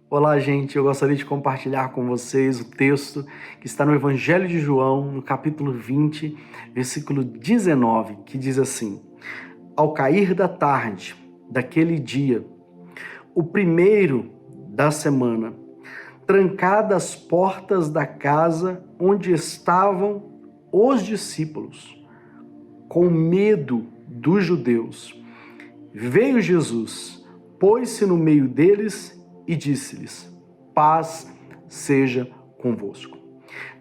Olá, gente. Eu gostaria de compartilhar com vocês o texto que está no Evangelho de João, no capítulo 20, versículo 19, que diz assim: Ao cair da tarde daquele dia, o primeiro da semana, trancadas as portas da casa onde estavam os discípulos, com medo dos judeus, veio Jesus, pôs-se no meio deles e disse-lhes: paz seja convosco.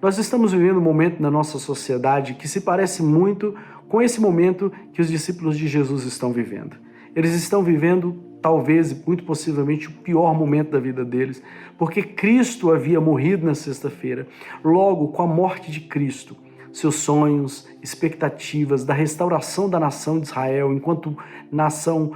Nós estamos vivendo um momento na nossa sociedade que se parece muito com esse momento que os discípulos de Jesus estão vivendo. Eles estão vivendo, talvez e muito possivelmente, o pior momento da vida deles, porque Cristo havia morrido na sexta-feira. Logo, com a morte de Cristo, seus sonhos, expectativas da restauração da nação de Israel, enquanto nação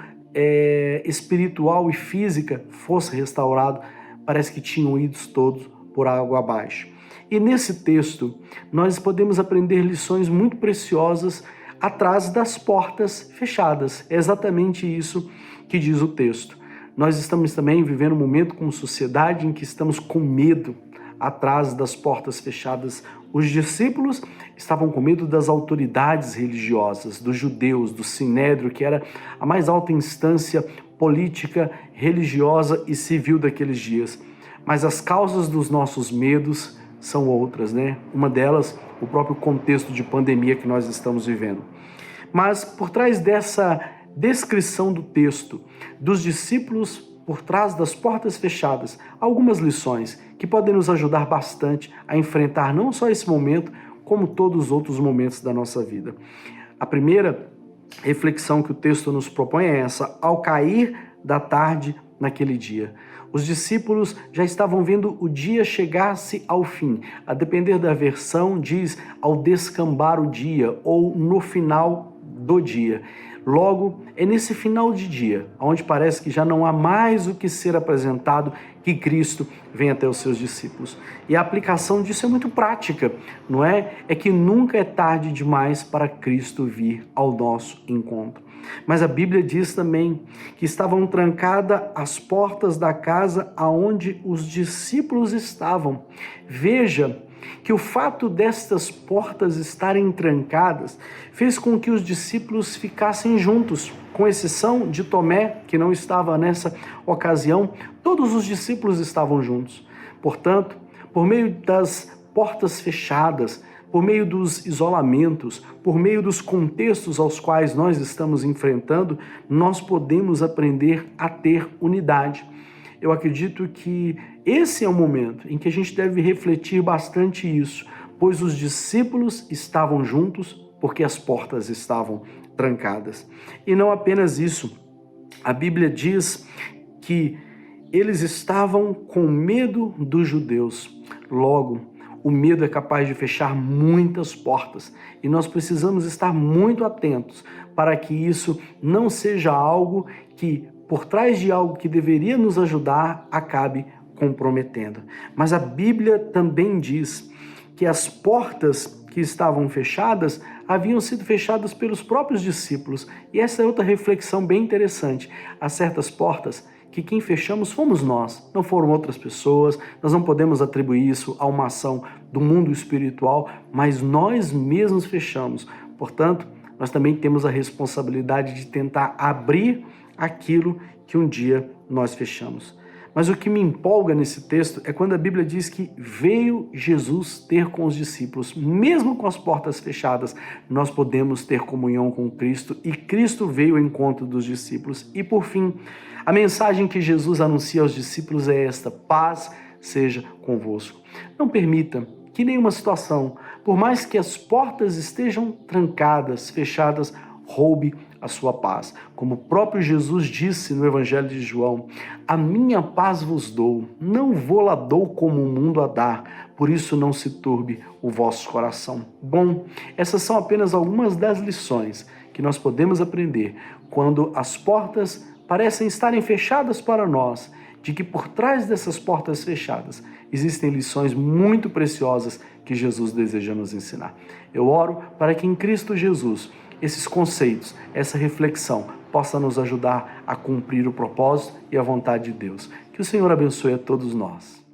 espiritual e física fosse restaurado, parece que tinham ido todos por água abaixo. E nesse texto, nós podemos aprender lições muito preciosas atrás das portas fechadas. É exatamente isso que diz o texto. Nós estamos também vivendo um momento como sociedade em que estamos com medo atrás das portas fechadas. Os discípulos estavam com medo das autoridades religiosas, dos judeus, do Sinédrio, que era a mais alta instância política, religiosa e civil daqueles dias. Mas as causas dos nossos medos são outras, né? Uma delas, o próprio contexto de pandemia que nós estamos vivendo. Mas por trás dessa descrição do texto, dos discípulos por trás das portas fechadas, algumas lições que podem nos ajudar bastante a enfrentar não só esse momento, como todos os outros momentos da nossa vida. A primeira reflexão que o texto nos propõe é essa: ao cair da tarde naquele dia. Os discípulos já estavam vendo o dia chegar-se ao fim. A depender da versão, diz ao descambar o dia ou no final do dia. Logo, é nesse final de dia, onde parece que já não há mais o que ser apresentado, que Cristo vem até os seus discípulos. E a aplicação disso é muito prática, não é? É que nunca é tarde demais para Cristo vir ao nosso encontro. Mas a Bíblia diz também que estavam trancadas as portas da casa aonde os discípulos estavam. Veja que o fato destas portas estarem trancadas fez com que os discípulos ficassem juntos, com exceção de Tomé, que não estava nessa ocasião. Todos os discípulos estavam juntos. Portanto, por meio das portas fechadas, por meio dos isolamentos, por meio dos contextos aos quais nós estamos enfrentando, nós podemos aprender a ter unidade. Eu acredito que esse é o momento em que a gente deve refletir bastante isso, pois os discípulos estavam juntos porque as portas estavam trancadas. E não apenas isso, a Bíblia diz que eles estavam com medo dos judeus. Logo, o medo é capaz de fechar muitas portas e nós precisamos estar muito atentos para que isso não seja algo que, por trás de algo que deveria nos ajudar, acabe comprometendo. Mas a Bíblia também diz que as portas que estavam fechadas haviam sido fechadas pelos próprios discípulos. E essa é outra reflexão bem interessante. Há certas portas que quem fechamos fomos nós, não foram outras pessoas. Nós não podemos atribuir isso a uma ação do mundo espiritual, mas nós mesmos fechamos. Portanto, nós também temos a responsabilidade de tentar abrir aquilo que um dia nós fechamos. Mas o que me empolga nesse texto é quando a Bíblia diz que veio Jesus ter com os discípulos. Mesmo com as portas fechadas, nós podemos ter comunhão com Cristo e Cristo veio ao encontro dos discípulos. E por fim, a mensagem que Jesus anuncia aos discípulos é esta: paz seja convosco. Não permita que nenhuma situação, por mais que as portas estejam trancadas, fechadas, roube a sua paz. Como o próprio Jesus disse no Evangelho de João: a minha paz vos dou, não vou lá dou como o mundo a dá, por isso não se turbe o vosso coração. Bom, essas são apenas algumas das lições que nós podemos aprender quando as portas parecem estarem fechadas para nós, de que por trás dessas portas fechadas existem lições muito preciosas que Jesus deseja nos ensinar. Eu oro para que em Cristo Jesus esses conceitos, essa reflexão possa nos ajudar a cumprir o propósito e a vontade de Deus. Que o Senhor abençoe a todos nós.